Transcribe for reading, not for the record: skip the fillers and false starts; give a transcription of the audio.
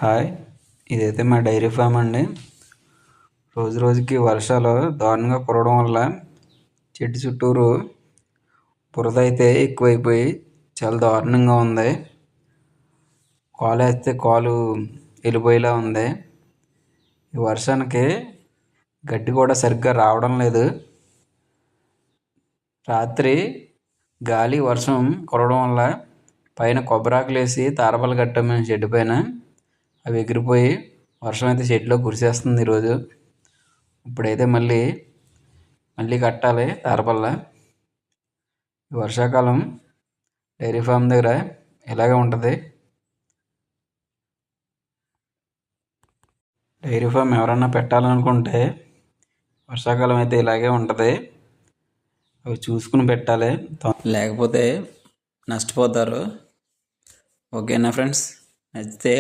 Hi, ఇదైతే మా dairy farm అండి. రోజు రోజుకి వర్షాలు దారుణంగా కురవడం వల్ల చెట్టు చుట్టూరు బురద అయితే ఎక్కువైపోయి చాలా దారుణంగా ఉంది. కాలు వేస్తే కాలు వెళ్ళిపోయేలా ఉంది. ఈ వర్షానికి గడ్డి కూడా సరిగ్గా రావడం లేదు. రాత్రి గాలి వర్షం కురవడం వల్ల పైన కొబ్బరాకులు వేసి తారపాలు కట్టాము మేము షెడ్ పైన. అవి ఎగిరిపోయి వర్షం అయితే షెడ్లో కురిసేస్తుంది ఈరోజు. ఇప్పుడైతే మళ్ళీ కట్టాలి తారపల్లా. ఈ వర్షాకాలం డైరీ ఫామ్ దగ్గర ఇలాగే ఉంటుంది. డైరీ ఫామ్ ఎవరన్నా పెట్టాలనుకుంటే వర్షాకాలం అయితే ఇలాగే ఉంటుంది. అవి చూసుకుని పెట్టాలి, లేకపోతే నష్టపోతారు. ఓకేనా ఫ్రెండ్స్? నచ్చితే